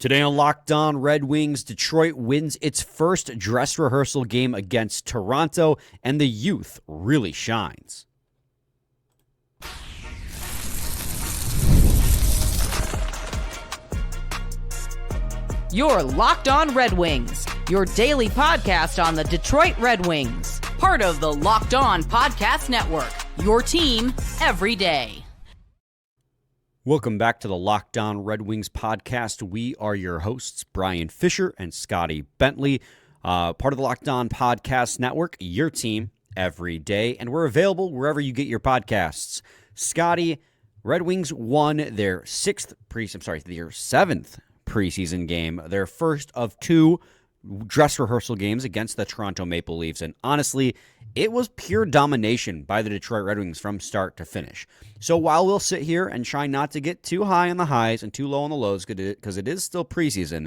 Today on Locked On Red Wings, Detroit wins its first dress rehearsal game against Toronto, and the youth really shines. You're Locked On Red Wings, your daily podcast on the Detroit Red Wings. Part of the Locked On Podcast Network, your team every day. Welcome back to the Locked On Red Wings podcast. We are your hosts, Brian Fisher and Scotty Bentley, part of the Locked On Podcast Network, your team every day, and we're available wherever you get your podcasts. Scotty, Red Wings won their seventh preseason game, their first of two dress rehearsal games against the Toronto Maple Leafs, and honestly, it was pure domination by the Detroit Red Wings from start to finish. So while we'll sit here and try not to get too high on the highs and too low on the lows, because it is still preseason,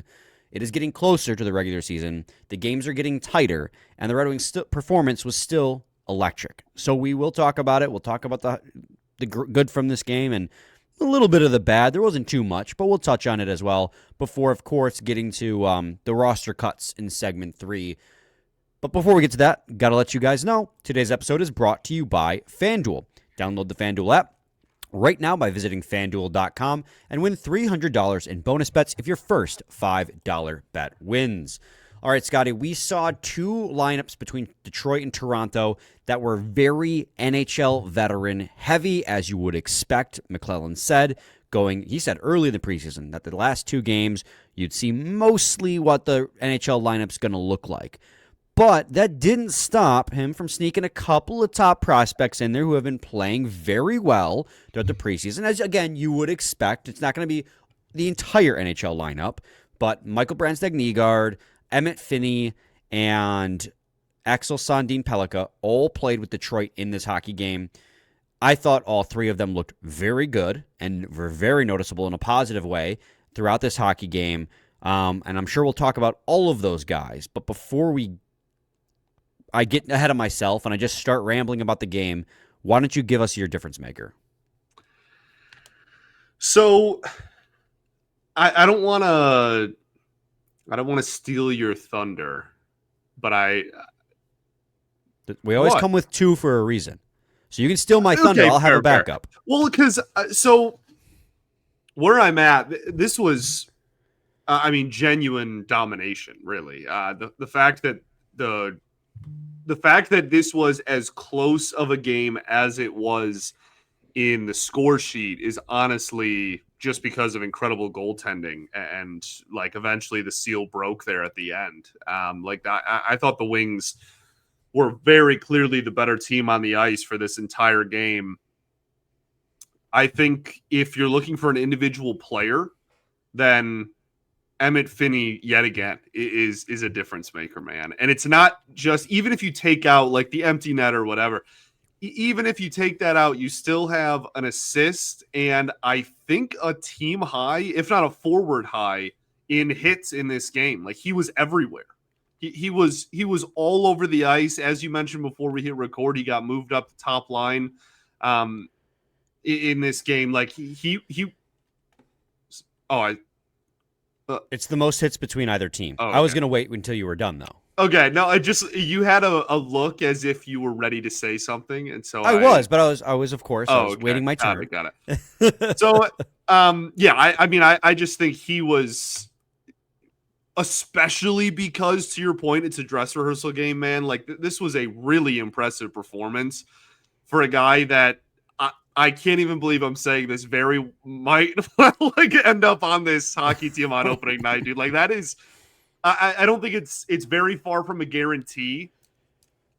it is getting closer to the regular season, the games are getting tighter, and the Red Wings' performance was still electric. So we will talk about it. We'll talk about the good from this game and a little bit of the bad. There wasn't too much, but we'll touch on it as well before, of course, getting to the roster cuts in segment 3. But before we get to that, got to let you guys know, today's episode is brought to you by FanDuel. Download the FanDuel app right now by visiting FanDuel.com and win $300 in bonus bets if your first $5 bet wins. All right, Scotty, we saw two lineups between Detroit and Toronto that were very NHL veteran heavy, as you would expect. McClellan said, he said early in the preseason that the last two games you'd see mostly what the NHL lineup's going to look like. But that didn't stop him from sneaking a couple of top prospects in there who have been playing very well throughout the preseason. As, again, you would expect. It's not going to be the entire NHL lineup, but Michael Brandsegg-Nygard, Emmitt Finnie, and Axel Sandin-Pellikka all played with Detroit in this hockey game. I thought all three of them looked very good and were very noticeable in a positive way throughout this hockey game. And I'm sure we'll talk about all of those guys. But before I get ahead of myself and I just start rambling about the game, why don't you give us your difference maker? So I don't want to steal your thunder, but we always come with two for a reason. So you can steal my thunder. Okay, I'll have a backup. Fair. Well, because so where I'm at, this was, genuine domination. Really, the fact that the fact that this was as close of a game as it was in the score sheet is honestly just because of incredible goaltending, and eventually the seal broke there at the end. I thought the Wings were very clearly the better team on the ice for this entire game. I think if you're looking for an individual player, then Emmitt Finnie yet again is a difference maker, man. And it's not just, even if you take out the empty net or whatever, even if you take that out, you still have an assist and I think a team high, if not a forward high, in hits in this game. He was everywhere. He was all over the ice. As you mentioned before we hit record, he got moved up the top line in this game. It's the most hits between either team. Oh, okay. I was going to wait until you were done, though. Okay, no, you had a look as if you were ready to say something, and so I was of course. I was waiting my turn. Got it. So, I just think he was, especially because, to your point, it's a dress rehearsal game, man. This was a really impressive performance for a guy that I can't even believe I'm saying this. Very might end up on this hockey team on opening night, dude. That is. I don't think it's very far from a guarantee,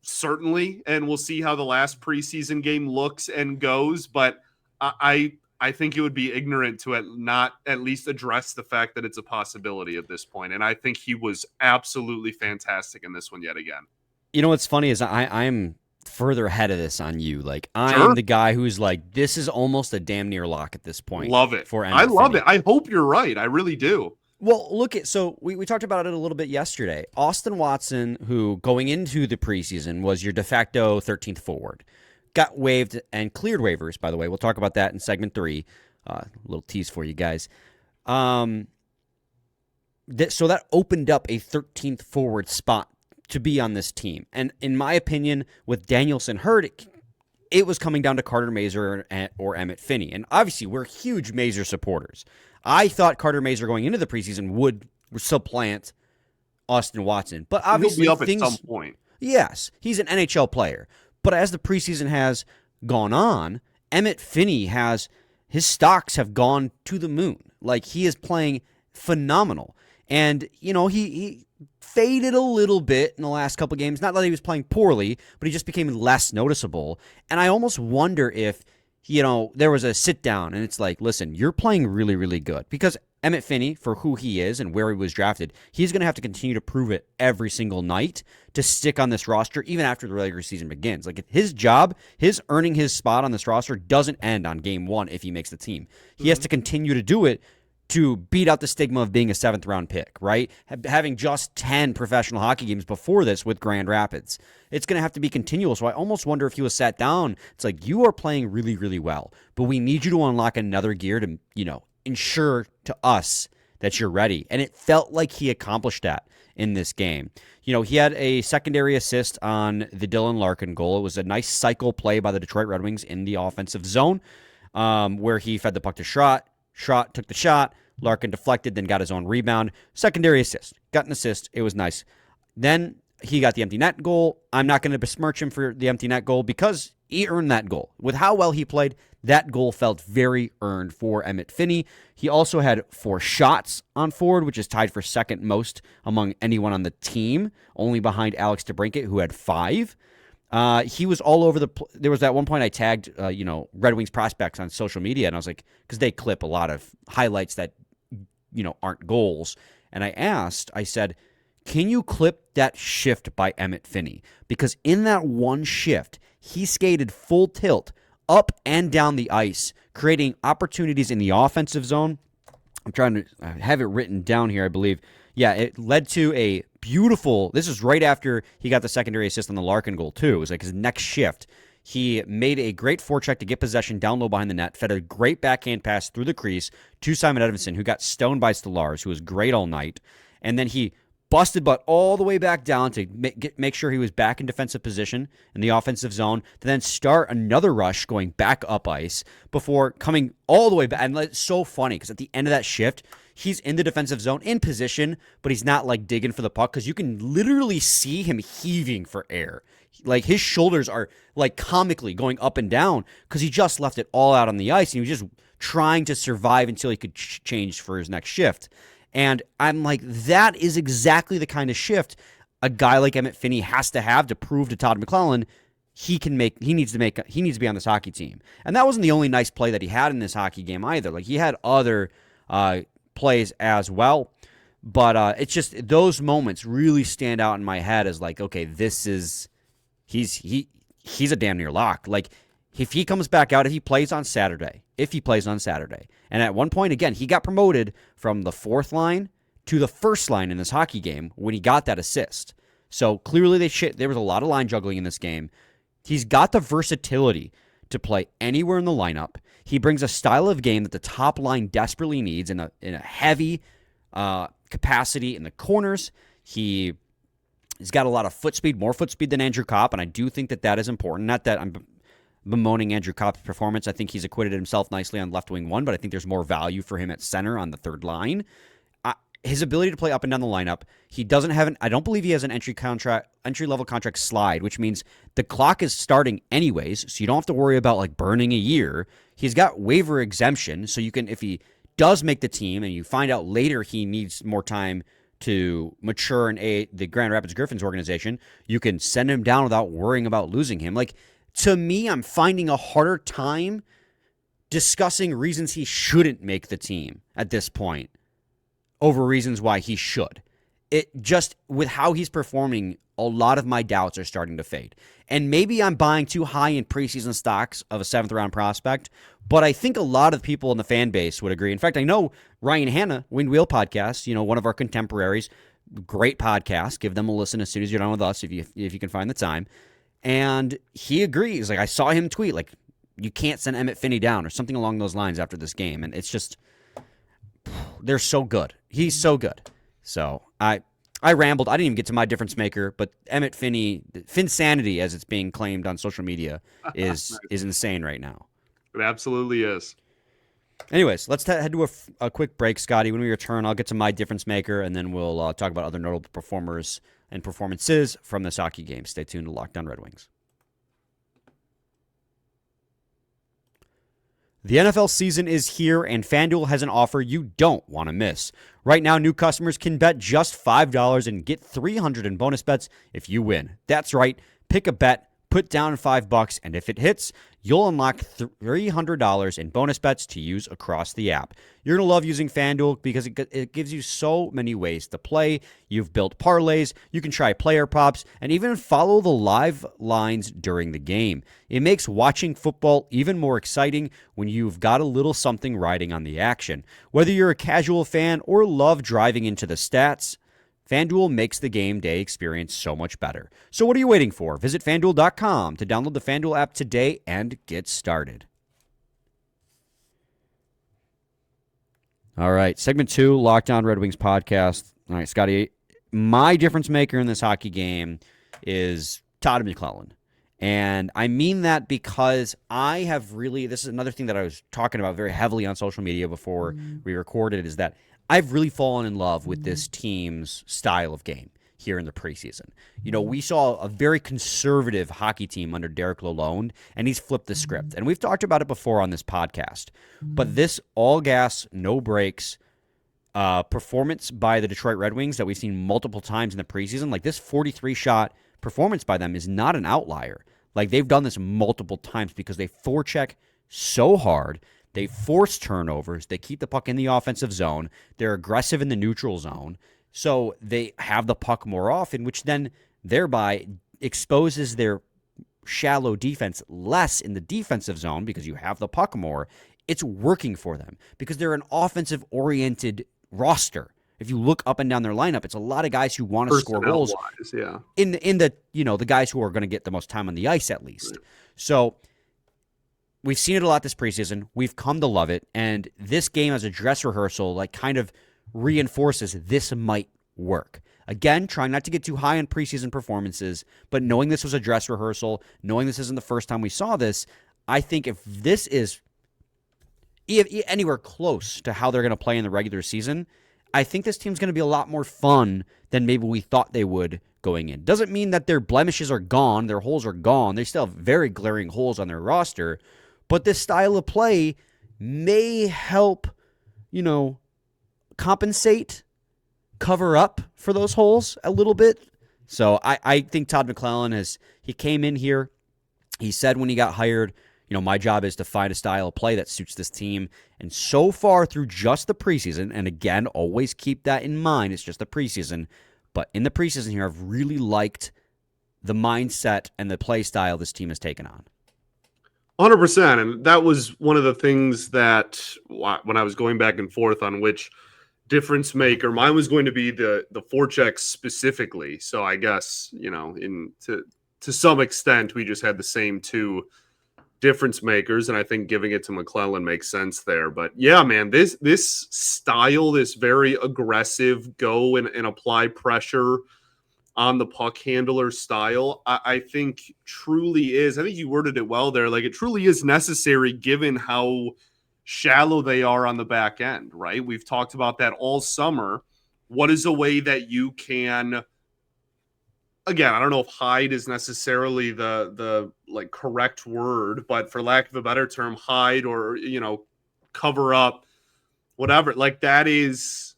certainly, and we'll see how the last preseason game looks and goes. But I think it would be ignorant to not at least address the fact that it's a possibility at this point. And I think he was absolutely fantastic in this one yet again. You know what's funny is I'm further ahead of this on you. I'm the guy who's this is almost a damn near lock at this point. Love it. I love it. I hope you're right. I really do. Well, so we talked about it a little bit yesterday. Austin Watson, who going into the preseason was your de facto 13th forward, got waived and cleared waivers, by the way. We'll talk about that in segment 3. A little tease for you guys. so that opened up a 13th forward spot to be on this team. And in my opinion, with Danielson hurt, it was coming down to Carter Mazur or Emmitt Finnie. And obviously, we're huge Mazur supporters. I thought Carter Mazur going into the preseason would supplant Austin Watson. But obviously, he'll be up at some point. Yes, he's an NHL player. But as the preseason has gone on, Emmitt Finnie his stocks have gone to the moon. Like, he is playing phenomenal. And, he faded a little bit in the last couple games. Not that he was playing poorly, but he just became less noticeable. And I almost wonder if, there was a sit down and it's like, listen, you're playing really, really good. Because Emmitt Finnie, for who he is and where he was drafted, he's going to have to continue to prove it every single night to stick on this roster, even after the regular season begins. Like, his job, his earning his spot on this roster doesn't end on game one if he makes the team. He has to continue to do it to beat out the stigma of being a 7th-round pick, right? Having just 10 professional hockey games before this with Grand Rapids. It's going to have to be continual, so I almost wonder if he was sat down. It's like, you are playing really, really well, but we need you to unlock another gear to, ensure to us that you're ready. And it felt like he accomplished that in this game. He had a secondary assist on the Dylan Larkin goal. It was a nice cycle play by the Detroit Red Wings in the offensive zone, where he fed the puck to Schrott took the shot, Larkin deflected, then got his own rebound. Secondary assist. Got an assist. It was nice. Then he got the empty net goal. I'm not going to besmirch him for the empty net goal because he earned that goal. With how well he played, that goal felt very earned for Emmitt Finnie. He also had 4 shots on forward, which is tied for second most among anyone on the team, only behind Alex DeBrincat, who had 5. He was all over there was that one point I tagged, Red Wings prospects on social media, and I was like, because they clip a lot of highlights that, aren't goals. And I said, can you clip that shift by Emmitt Finnie? Because in that one shift, he skated full tilt up and down the ice, creating opportunities in the offensive zone. I'm trying to have it written down here, I believe. Yeah, it led to a beautiful, this is right after he got the secondary assist on the Larkin goal, too. It was like his next shift. He made a great forecheck to get possession down low behind the net, fed a great backhand pass through the crease to Simon Edvinsson, who got stoned by Stolarz, who was great all night. And then he busted butt all the way back down to make sure he was back in defensive position in the offensive zone, to then start another rush going back up ice before coming all the way back. And it's so funny because at the end of that shift, he's in the defensive zone in position, but he's not like digging for the puck because you can literally see him heaving for air. Like, his shoulders are like comically going up and down because he just left it all out on the ice and he was just trying to survive until he could change for his next shift. And I'm like, that is exactly the kind of shift a guy like Emmitt Finnie has to have to prove to Todd McLellan he needs to be on this hockey team. And that wasn't the only nice play that he had in this hockey game either. Like, he had other plays as well. But it's just those moments really stand out in my head as like, okay, he's a damn near lock. Like, if he comes back out, if he plays on Saturday, and at one point, again, he got promoted from the 4th line to the 1st line in this hockey game when he got that assist. So clearly there was a lot of line juggling in this game. He's got the versatility to play anywhere in the lineup. He brings a style of game that the top line desperately needs in a heavy capacity in the corners. He's got a lot of foot speed, more foot speed than Andrew Kopp, and I do think that is important. Not that I'm bemoaning Andrew Kopp's performance. I think he's acquitted himself nicely on left wing 1, but I think there's more value for him at center on the 3rd line. His ability to play up and down the lineup, I don't believe he has an entry-level contract slide, which means the clock is starting anyways, so you don't have to worry about like burning a year. He's got waiver exemption, so you can, if he does make the team and you find out later he needs more time to mature in the Grand Rapids Griffins organization, you can send him down without worrying about losing him. Like, to me, I'm finding a harder time discussing reasons he shouldn't make the team at this point over reasons why he should. It just, with how he's performing, a lot of my doubts are starting to fade. And maybe I'm buying too high in preseason stocks of a 7th-round prospect, but I think a lot of people in the fan base would agree. In fact, I know Ryan Hanna, Wind Wheel Podcast, one of our contemporaries, great podcast. Give them a listen as soon as you're done with us, if you can find the time. And he agrees. Like, I saw him tweet, like, you can't send Emmitt Finnie down or something along those lines after this game. And it's just, they're so good. He's so good. So I rambled. I didn't even get to my difference maker, but Emmitt Finnie, Finsanity, as it's being claimed on social media, is insane right now. It absolutely is. Anyways, let's head to a quick break, Scotty. When we return, I'll get to my difference maker, and then we'll talk about other notable performers and performances from this hockey game. Stay tuned to Locked On Red Wings. The NFL season is here, and FanDuel has an offer you don't want to miss. Right now, new customers can bet just $5 and get $300 in bonus bets if you win. That's right. Pick a bet, put down $5, and if it hits, you'll unlock $300 in bonus bets to use across the app. You're going to love using FanDuel because it gives you so many ways to play. You've built parlays, you can try player props, and even follow the live lines during the game. It makes watching football even more exciting when you've got a little something riding on the action. Whether you're a casual fan or love driving into the stats, FanDuel makes the game day experience so much better. So what are you waiting for? Visit FanDuel.com to download the FanDuel app today and get started. All right, segment 2, Locked On Red Wings podcast. All right, Scotty, my difference maker in this hockey game is Todd McLellan. And I mean that because I have really, this is another thing that I was talking about very heavily on social media before we recorded, is that I've really fallen in love with this team's style of game here in the preseason. You know, we saw a very conservative hockey team under Derek Lalonde, and he's flipped the script. And we've talked about it before on this podcast. But this all-gas, no-breaks performance by the Detroit Red Wings that we've seen multiple times in the preseason, like this 43-shot performance by them is not an outlier. Like, they've done this multiple times because they forecheck so hard. They force turnovers. They keep the puck in the offensive zone. They're aggressive in the neutral zone. So they have the puck more often, which then thereby exposes their shallow defense less in the defensive zone because you have the puck more. It's working for them because they're an offensive-oriented roster. If you look up and down their lineup, it's a lot of guys who want to score goals. Yeah. In the the guys who are going to get the most time on the ice at least. Right. So we've seen it a lot this preseason. We've come to love it. And this game as a dress rehearsal, like, kind of reinforces this might work. Again, trying not to get too high on preseason performances, but knowing this was a dress rehearsal, knowing this isn't the first time we saw this, I think if this is anywhere close to how they're going to play in the regular season, I think this team's going to be a lot more fun than maybe we thought they would going in. Doesn't mean that their blemishes are gone, their holes are gone. They still have very glaring holes on their roster, but this style of play may help, compensate, cover up for those holes a little bit. So I think Todd McLellan he came in here, he said when he got hired, my job is to find a style of play that suits this team. And so far through just the preseason, and again, always keep that in mind, it's just the preseason, but in the preseason here, I've really liked the mindset and the play style this team has taken on. 100%. And that was one of the things that when I was going back and forth on which difference maker, mine was going to be the forecheck specifically. So I guess, to some extent, we just had the same two difference makers, and I think giving it to McLellan makes sense there. But yeah, man, this style, this very aggressive go and apply pressure on the puck handler style, I think truly is, I think you worded it well there, like it truly is necessary given how shallow they are on the back end, right? We've talked about that all summer. What is a way that you can, again, I don't know if hide is necessarily the like correct word, but for lack of a better term, hide or, cover up, whatever. Like that is,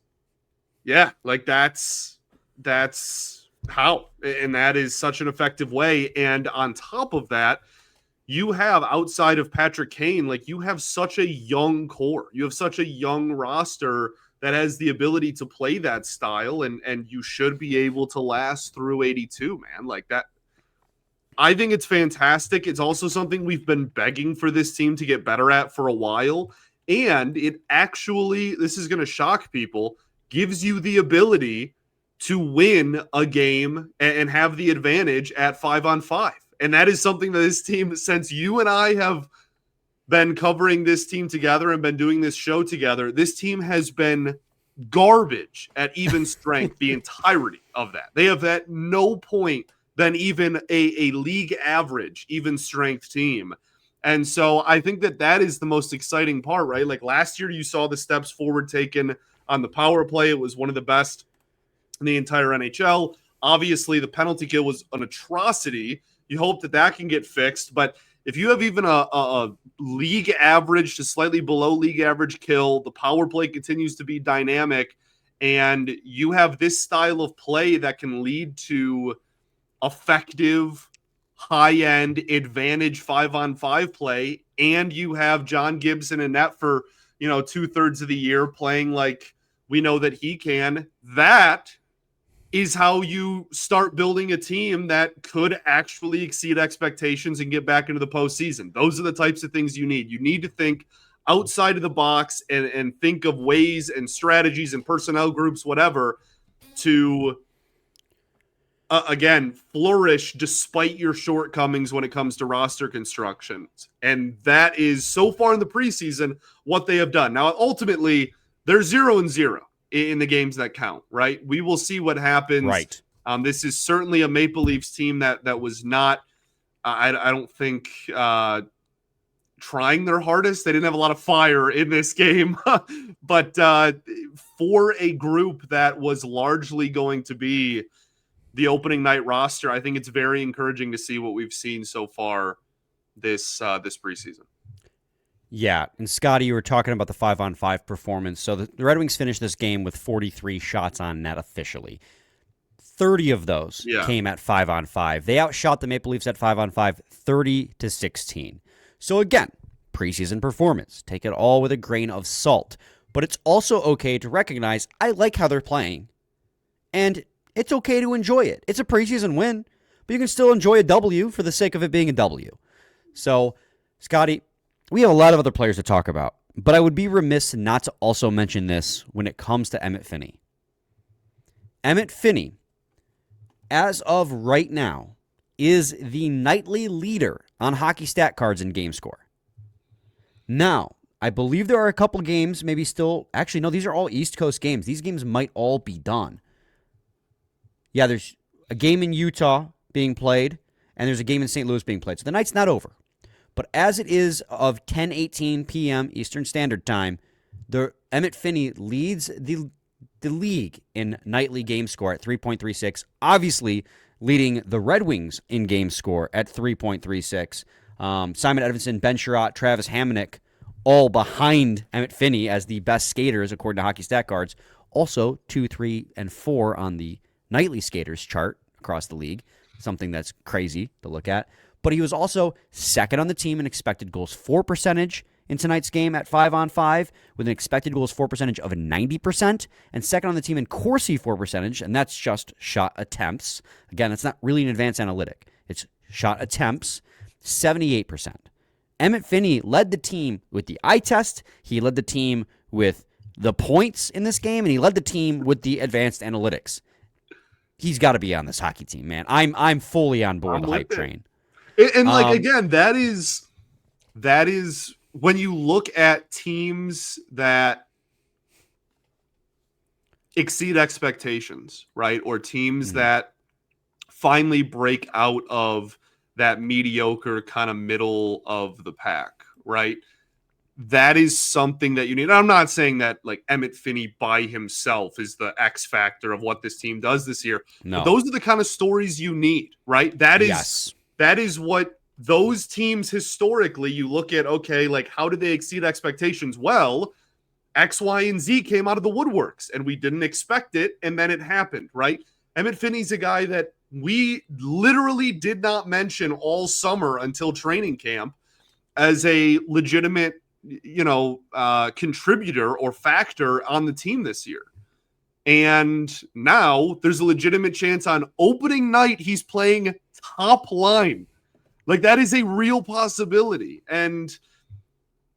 yeah, like that's how, and that is such an effective way. And on top of that, you have outside of Patrick Kane, like you have such a young core. You have such a young roster that has the ability to play that style, and you should be able to last through 82, man. Like that, I think it's fantastic. It's also something we've been begging for this team to get better at for a while, and it actually, this is going to shock people, gives you the ability to win a game and have the advantage at 5-on-5. And that is something that this team, since you and I have been covering this team together and been doing this show together, this team has been garbage at even strength the entirety of that. They have at no point been even a league average, even strength team. And so I think that is the most exciting part, right? Like last year, you saw the steps forward taken on the power play. It was one of the best in the entire NHL. Obviously, the penalty kill was an atrocity. You hope that can get fixed. But if you have even a league average to slightly below league average kill, the power play continues to be dynamic, and you have this style of play that can lead to effective, high-end advantage 5-on-5 play, and you have John Gibson in net for 2/3 of the year playing like we know that he can. That is how you start building a team that could actually exceed expectations and get back into the postseason. Those are the types of things you need. You need to think outside of the box and think of ways and strategies and personnel groups, whatever, to again, flourish despite your shortcomings when it comes to roster construction. And that is, so far in the preseason, what they have done. Now, ultimately, they're 0-0 in the games that count, right? We will see what happens. Right. This is certainly a Maple Leafs team that was not, I don't think, trying their hardest. They didn't have a lot of fire in this game. But for a group that was largely going to be the opening night roster, I think it's very encouraging to see what we've seen so far this preseason. Yeah, and Scotty, you were talking about the 5-on-5 performance. So the Red Wings finished this game with 43 shots on net officially. 30 of those came at 5-on-5. They outshot the Maple Leafs at 5-on-5 30-16. So again, preseason performance. Take it all with a grain of salt. But it's also okay to recognize I like how they're playing. And it's okay to enjoy it. It's a preseason win, but you can still enjoy a W for the sake of it being a W. So, Scotty, we have a lot of other players to talk about, but I would be remiss not to also mention this when it comes to Emmitt Finnie. Emmitt Finnie, as of right now, is the nightly leader on hockey stat cards in game score. Now, I believe there are a couple games, maybe still, actually, no, these are all East Coast games. These games might all be done. Yeah, there's a game in Utah being played, and there's a game in St. Louis being played. So the night's not over. But as it is of 10:18 p.m. Eastern Standard Time, the Emmitt Finnie leads the league in nightly game score at 3.36, obviously leading the Red Wings in game score at 3.36. Simon Edvinsson, Ben Sherratt, Travis Hamonic, all behind Emmitt Finnie as the best skaters according to Hockey Stat Cards. Also 2, 3, and 4 on the nightly skaters chart across the league, something that's crazy to look at. But he was also second on the team in expected goals for percentage in tonight's game at 5-on-5 with an expected goals for percentage of 90%, and second on the team in Corsi for percentage, and that's just shot attempts. Again, it's not really an advanced analytic. It's shot attempts, 78%. Emmitt Finnie led the team with the eye test. He led the team with the points in this game, and he led the team with the advanced analytics. He's got to be on this hockey team, man. I'm fully on board the hype train. And again, that is when you look at teams that exceed expectations, right? Or teams that finally break out of that mediocre kind of middle of the pack, right? That is something that you need. I'm not saying that like Emmitt Finnie by himself is the X factor of what this team does this year. No. But those are the kind of stories you need, right? That is what those teams historically, you look at, okay, like how did they exceed expectations? Well, X, Y, and Z came out of the woodworks and we didn't expect it. And then it happened, right? Emmitt Finnie's a guy that we literally did not mention all summer until training camp as a legitimate, contributor or factor on the team this year. And now there's a legitimate chance on opening night he's playing top line. Like that is a real possibility. And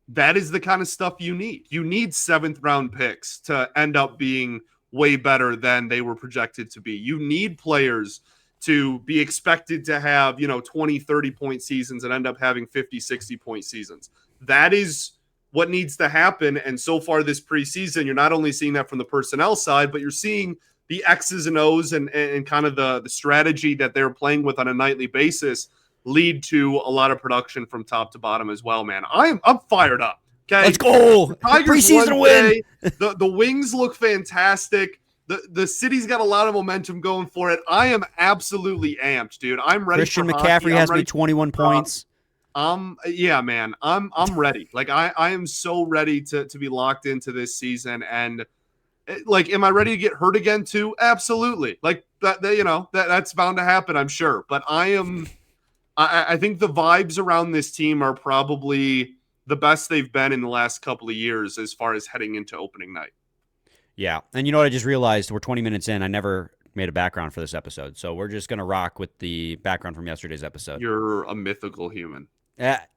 that is the kind of stuff you need. You need 7th round picks to end up being way better than they were projected to be. You need players to be expected to have, 20, 30 point seasons and end up having 50, 60 point seasons. That is what needs to happen. And so far this preseason, you're not only seeing that from the personnel side, but you're seeing the X's and O's and kind of the strategy that they're playing with on a nightly basis lead to a lot of production from top to bottom as well, man. I'm fired up. Okay. Let's go. Tigers Preseason win. The Wings look fantastic. The city's got a lot of momentum going for it. I am absolutely amped, dude. I'm ready. Christian McCaffrey has me 21 points. Yeah, man. I'm ready. Like I am so ready to be locked into this season. And like, am I ready to get hurt again too? Absolutely. Like that's bound to happen, I'm sure. But I think the vibes around this team are probably the best they've been in the last couple of years as far as heading into opening night. Yeah. And you know what I just realized? We're 20 minutes in. I never made a background for this episode. So we're just going to rock with the background from yesterday's episode. You're a mythical human.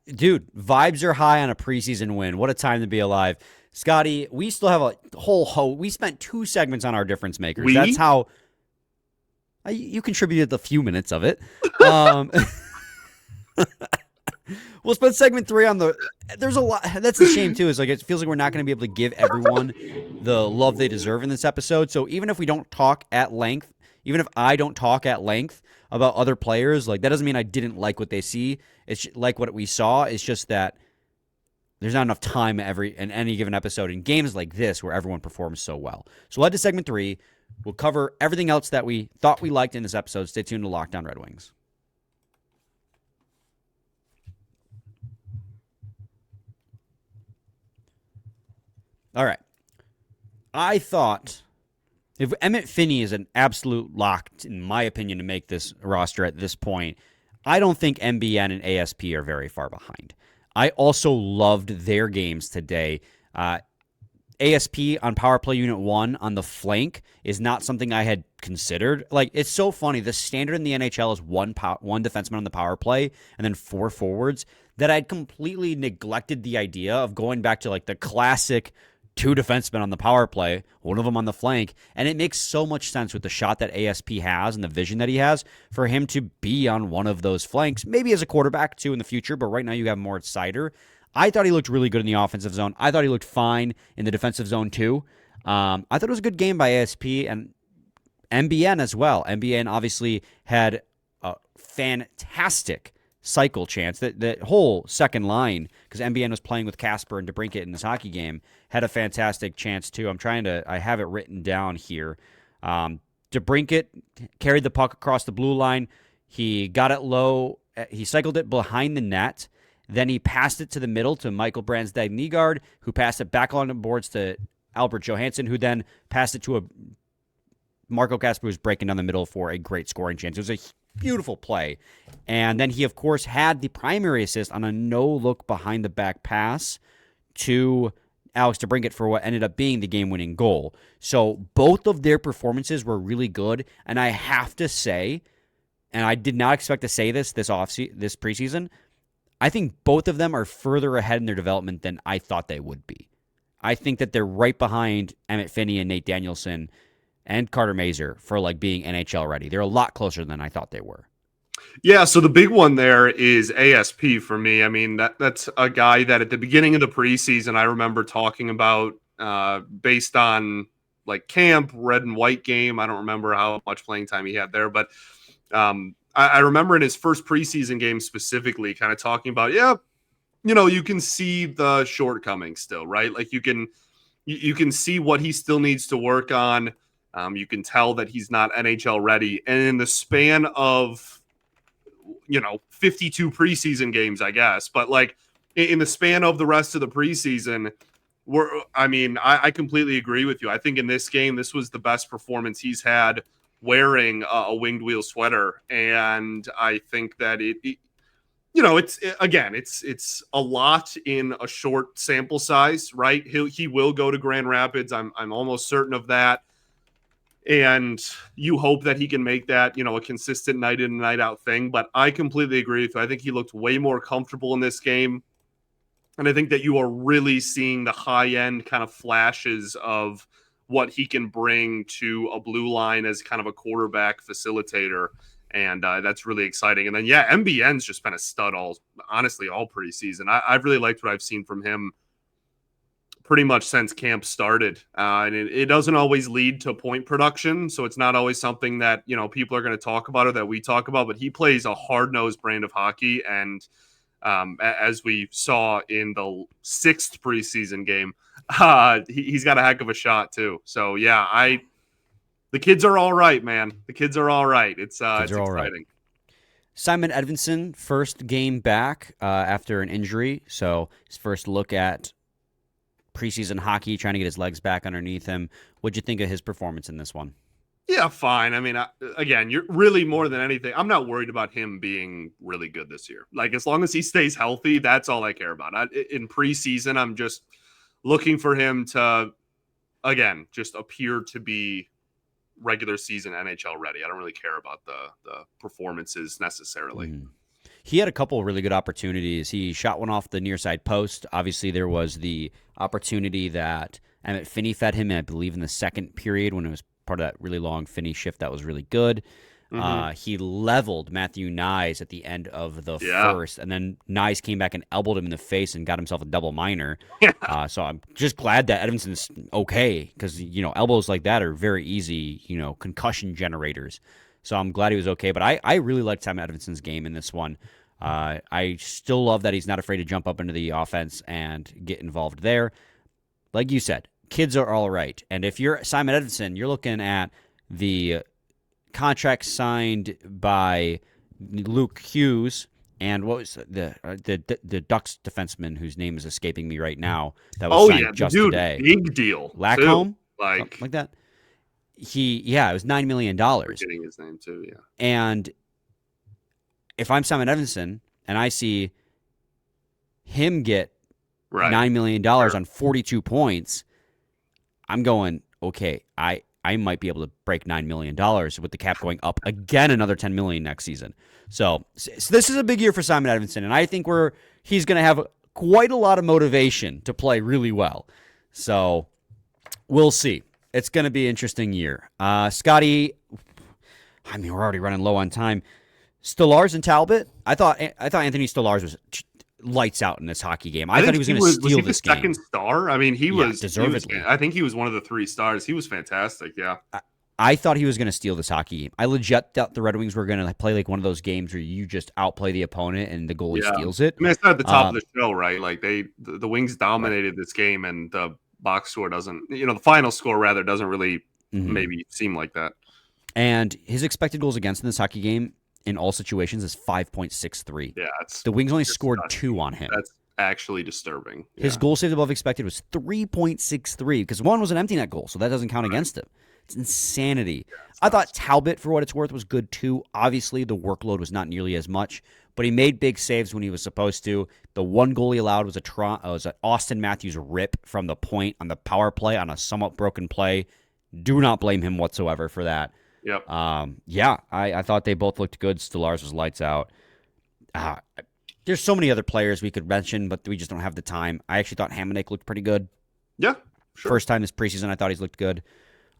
Dude, vibes are high on a preseason win. What a time to be alive. Scotty, we still have a whole we spent 2 segments on our difference makers. That's how you contributed the few minutes of it. We'll spend segment 3 on there's a lot. That's a shame too. Is like it feels like we're not going to be able to give everyone the love they deserve in this episode. So even if we don't talk at length, even if I don't talk at length about other players, like that doesn't mean I didn't like what they see. It's like what we saw. It's just that there's not enough time in any given episode in games like this where everyone performs so well. So we'll head to segment 3. We'll cover everything else that we thought we liked in this episode. Stay tuned to Locked On Red Wings. All right. I thought if Emmitt Finnie is an absolute lock, in my opinion, to make this roster at this point, I don't think MBN and ASP are very far behind. I also loved their games today. ASP on power play unit 1 on the flank is not something I had considered. Like, it's so funny. The standard in the NHL is one defenseman on the power play and then 4 forwards, that I'd completely neglected the idea of going back to like the classic 2 defensemen on the power play, one of them on the flank. And it makes so much sense with the shot that ASP has and the vision that he has for him to be on one of those flanks, maybe as a quarterback too in the future, but right now you have more at Sider. I thought he looked really good in the offensive zone. I thought he looked fine in the defensive zone too. I thought it was a good game by ASP and MBN as well. MBN obviously had a fantastic cycle chance. That whole second line, because MBN was playing with Casper and DeBrincat in this hockey game, had a fantastic chance too. I have it written down here. DeBrincat carried the puck across the blue line. He got it low. He cycled it behind the net. Then he passed it to the middle to Michael Brandsegg-Nygard, who passed it back along the boards to Albert Johansson, who then passed it to a Marco Casper, who was breaking down the middle for a great scoring chance. It was a beautiful play. And then he, of course, had the primary assist on a no-look behind-the-back pass to Alex DeBrincat for what ended up being the game-winning goal. So both of their performances were really good, and I have to say, and I did not expect to say this preseason, I think both of them are further ahead in their development than I thought they would be. I think that they're right behind Emmitt Finnie and Nate Danielson and Carter Mazur for like being NHL ready. They're a lot closer than I thought they were. Yeah, so the big one there is ASP for me. I mean, that's a guy that at the beginning of the preseason, I remember talking about based on like camp, red and white game. I don't remember how much playing time he had there, but I remember in his first preseason game specifically kind of talking about, you can see the shortcomings still, right? Like you can see what he still needs to work on. You can tell that he's not NHL ready. And in the span of, 52 preseason games, I guess, but like in the span of the rest of the preseason, I completely agree with you. I think in this game, this was the best performance he's had wearing a winged wheel sweater. And I think that it's a lot in a short sample size, right? He will go to Grand Rapids. I'm almost certain of that. And you hope that he can make that, a consistent night in and night out thing. But I completely agree with you. I think he looked way more comfortable in this game. And I think that you are really seeing the high end kind of flashes of what he can bring to a blue line as kind of a quarterback facilitator. And that's really exciting. And then, MBN's just been a stud all preseason. I've really liked what I've seen from him pretty much since camp started. And it doesn't always lead to point production. So it's not always something that, people are going to talk about or that we talk about, but he plays a hard-nosed brand of hockey. And as we saw in the 6th preseason game, he's got a heck of a shot too. So yeah, the kids are all right, man. The kids are all right. It's exciting. Right. Simon Edvinsson, first game back after an injury. So his first look at preseason hockey, trying to get his legs back underneath him. What'd you think of his performance in this one? Yeah, fine. I mean, again, you're really more than anything. I'm not worried about him being really good this year. Like, as long as he stays healthy, that's all I care about. In preseason, I'm just looking for him to, again, just appear to be regular season NHL ready. I don't really care about the performances necessarily. Mm. He had a couple of really good opportunities. He shot one off the near side post. Obviously, there was the opportunity that Emmitt Finnie fed him, I believe, in the second period when it was part of that really long Finnie shift that was really good. Mm-hmm. He leveled Matthew Nyes at the end of the first, and then Nyes came back and elbowed him in the face and got himself a double minor. So I'm just glad that Edvinsson's okay, because elbows like that are very easy, concussion generators. So I'm glad he was okay. But I really liked Simon Edvinsson's game in this one. I still love that he's not afraid to jump up into the offense and get involved there. Like you said, kids are all right. And if you're Simon Edvinsson, you're looking at the contract signed by Luke Hughes and what was the Ducks defenseman whose name is escaping me right now that was signed just today. Big deal. Lackholm? Like that. It was $9 million. Forgetting his name too, yeah. And if I'm Simon Edvinsson and I see him get $9 million on 42 points, I'm going, okay, I might be able to break $9 million with the cap going up again another $10 million next season. So this is a big year for Simon Edvinsson, and I think he's going to have quite a lot of motivation to play really well. So we'll see. It's going to be an interesting year. Scotty, I mean, we're already running low on time. Stolarz and Talbot. I thought Anthony Stolarz was lights out in this hockey game. I thought he was going to steal this game. Second star. I mean, he was deservedly. I think he was one of the 3 stars. He was fantastic. Yeah. I thought he was going to steal this hockey game. I legit thought the Red Wings were going to play like one of those games where you just outplay the opponent and the goalie steals it. I mean, I said at the top of the show, right? Like the Wings dominated this game, and the box score doesn't. The final score rather doesn't really maybe seem like that. And his expected goals against in this hockey game in all situations is 5.63. Yeah, the Wings only scored 2 on him. That's actually disturbing. Yeah. His goal saved above expected was 3.63 because one was an empty net goal, so that doesn't count against him. It's insanity. Yeah, I thought Talbot, for what it's worth, was good too. Obviously, the workload was not nearly as much, but he made big saves when he was supposed to. The one goal he allowed was an Austin Matthews rip from the point on the power play on a somewhat broken play. Do not blame him whatsoever for that. Yep. I thought they both looked good. Stolarz was lights out. There's so many other players we could mention, but we just don't have the time. I actually thought Hamonic looked pretty good. Yeah, sure. First time this preseason, I thought he's looked good.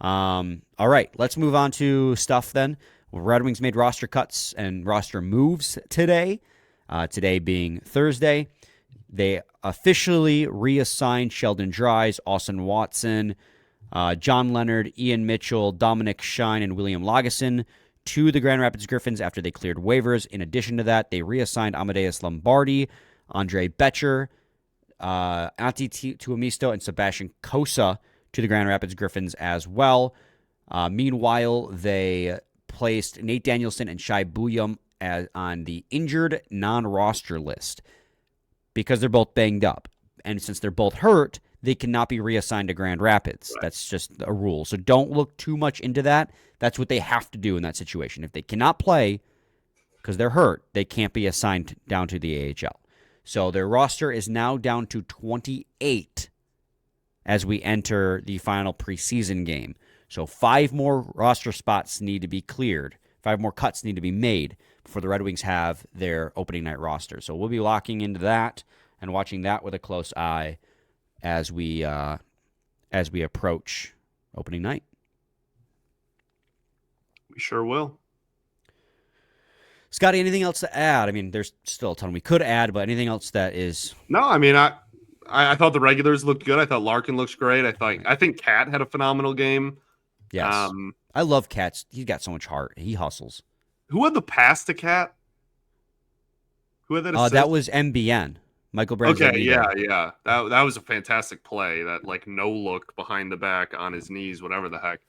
All right, let's move on to stuff then. Red Wings made roster cuts and roster moves today. Today being Thursday. They officially reassigned Sheldon Dries, Austin Watson, John Leonard, Ian Mitchell, Dominic Shine, and William Lagesson to the Grand Rapids Griffins after they cleared waivers. In addition to that, they reassigned Amadeus Lombardi, Andre Betcher, Antti Tuomisto, and Sebastian Kosa to the Grand Rapids Griffins as well. Meanwhile, they placed Nate Danielson and Shai Buyum on the injured non-roster list because they're both banged up. And since they're both hurt, they cannot be reassigned to Grand Rapids. Right. That's just a rule. So don't look too much into that. That's what they have to do in that situation. If they cannot play because they're hurt, they can't be assigned down to the AHL. So their roster is now down to 28 as we enter the final preseason game. So 5 more roster spots need to be cleared. 5 more cuts need to be made before the Red Wings have their opening night roster. So we'll be locking into that and watching that with a close eye as we approach opening night. We sure will. Scotty, anything else to add? I mean, there's still a ton we could add, but anything else that is... No, I mean, I thought the regulars looked good. I thought Larkin looks great. I think Cat had a phenomenal game. Yes. I love Cats. He's got so much heart. He hustles. Who had the pass to Cat? Who had that assist? That was MBN. Michael Brandsegg-Nygard. Okay, yeah. That was a fantastic play. That like no look behind the back on his knees, whatever the heck.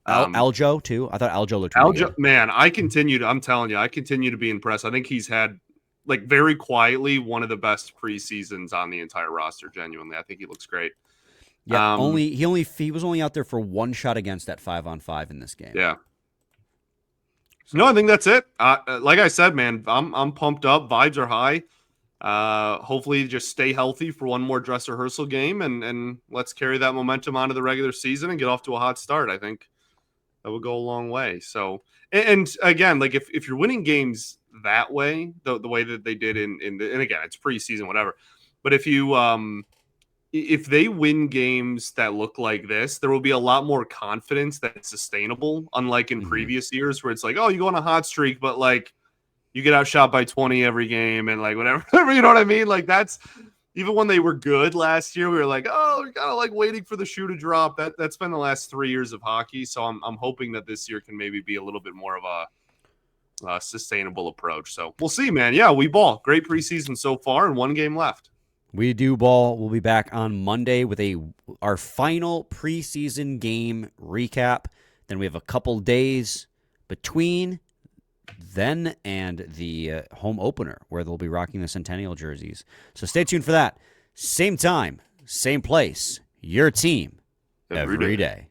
Aljo too. I thought Aljo looked really good. Man, I'm telling you, I continue to be impressed. I think he's had like very quietly one of the best preseasons on the entire roster. Genuinely, I think he looks great. Yeah, he was only out there for one shot against that 5-on-5 in this game. Yeah. No, I think that's it. Like I said, man, I'm pumped up. Vibes are high. Hopefully just stay healthy for one more dress rehearsal game and let's carry that momentum onto the regular season and get off to a hot start. I think that would go a long way. So, and again, like if you're winning games that way, the way that they did and again, it's preseason, whatever. But if they win games that look like this, there will be a lot more confidence that it's sustainable, unlike in previous years where it's like, oh, you go on a hot streak, but like you get outshot by 20 every game and like whatever, you know what I mean? Like that's even when they were good last year, we were like, oh, we're kind of like waiting for the shoe to drop. That's been the last 3 years of hockey. So I'm hoping that this year can maybe be a little bit more of a sustainable approach. So we'll see, man. Yeah, we ball. Great preseason so far and one game left. We do ball. We'll be back on Monday with our final preseason game recap. Then we have a couple days between then and the home opener where they'll be rocking the Centennial jerseys. So stay tuned for that. Same time, same place, your team every day.